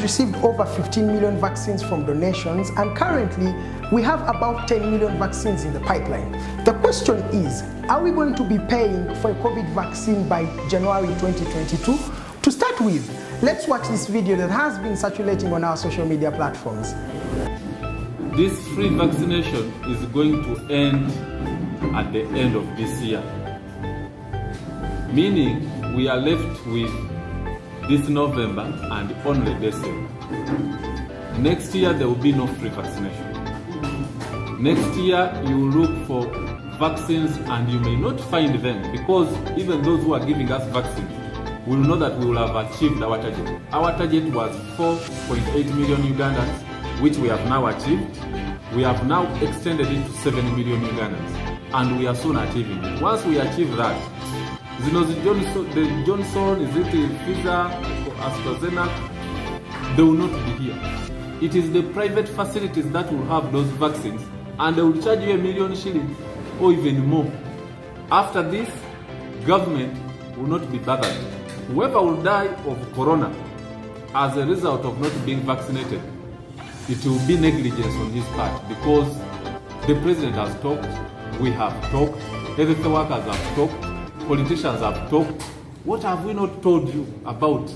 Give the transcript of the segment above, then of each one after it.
has received over 15 million vaccines from donations, and currently we have about 10 million vaccines in the pipeline. The question is, are we going to be paying for a COVID vaccine by January 2022? To start with, let's watch this video that has been circulating on our social media platforms. This free vaccination is going to end at the end of this year, meaning we are left with this November and only December. Next year there will be no free vaccination. Next year you will look for vaccines and you may not find them, because even those who are giving us vaccines will know that we will have achieved our target. Our target was 4.8 million Ugandans, which we have now achieved. We have now extended it to 7 million Ugandans, and we are soon achieving it. Once we achieve that, the Johnson, is it Pfizer, AstraZeneca, they will not be here. It is the private facilities that will have those vaccines, and they will charge you 1 million shillings or even more. After this, government will not be bothered. Whoever will die of corona as a result of not being vaccinated, it will be negligence on his part, because the president has talked, we have talked, health workers have talked, politicians have talked. What have we not told you about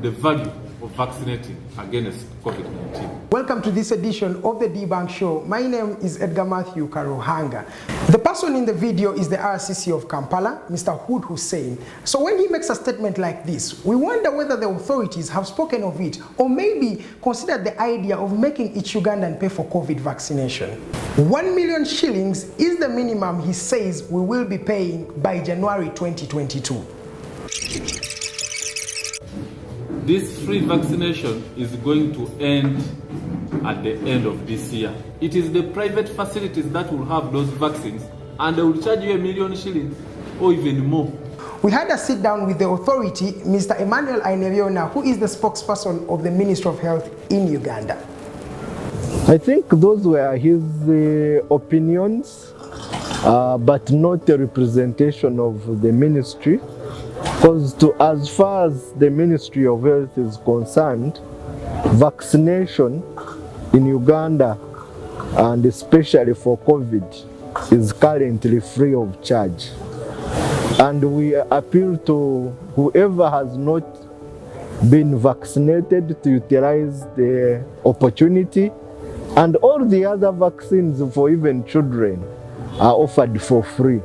the value of vaccinating against COVID-19? Welcome to this edition of the Debunk Show. My name is Edgar Matthew Karuhanga. The person in the video is the RCC of Kampala, Mr. Huddu Hussein. So when he makes a statement like this, we wonder whether the authorities have spoken of it or maybe considered the idea of making each Ugandan pay for COVID vaccination. 1 million shillings is the minimum he says we will be paying by January 2022. This free vaccination is going to end at the end of this year. It is the private facilities that will have those vaccines, and they will charge you 1 million shillings or even more. We had a sit down with the authority, Mr. Emmanuel Aineviona, who is the spokesperson of the Ministry of Health in Uganda. I think those were his opinions, but not a representation of the ministry. Because as far as the Ministry of Health is concerned, vaccination in Uganda, and especially for COVID, is currently free of charge. And we appeal to whoever has not been vaccinated to utilize the opportunity, and all the other vaccines for even children are offered for free.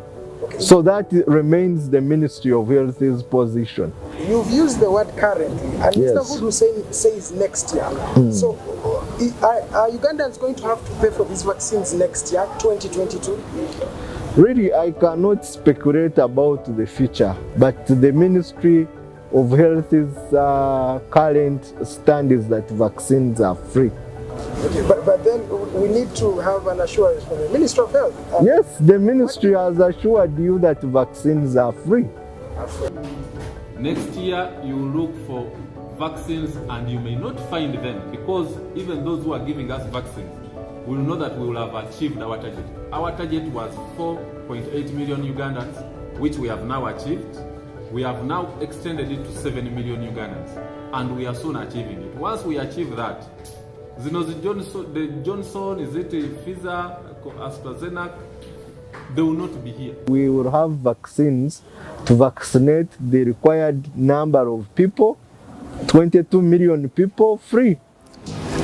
So that remains the Ministry of Health's position. You've used the word currently, and yes. Mr. Huddu Hussein says next year. So are Ugandans going to have to pay for these vaccines next year, 2022? Really, I cannot speculate about the future, but the Ministry of Health's current stand is that vaccines are free. Okay, but then we need to have an assurance from the Ministry of Health. Yes, the ministry has assured you that vaccines are free. Next year you will look for vaccines and you may not find them, because even those who are giving us vaccines will know that we will have achieved our target. Our target was 4.8 million Ugandans, which we have now achieved. We have now extended it to 7 million Ugandans, and we are soon achieving it. Once we achieve that, the Johnson, is it Pfizer, AstraZeneca, they will not be here. We will have vaccines to vaccinate the required number of people, 22 million people, free.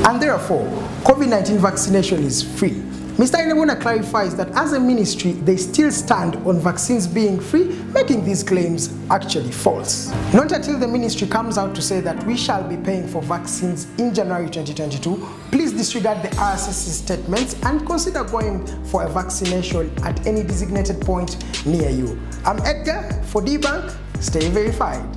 And therefore, COVID-19 vaccination is free. Mr. Aineviona clarifies that as a ministry, they still stand on vaccines being free, making these claims actually false. Not until the ministry comes out to say that we shall be paying for vaccines in January 2022, please disregard the RCC statements and consider going for a vaccination at any designated point near you. I'm Edgar for Debunk. Stay verified.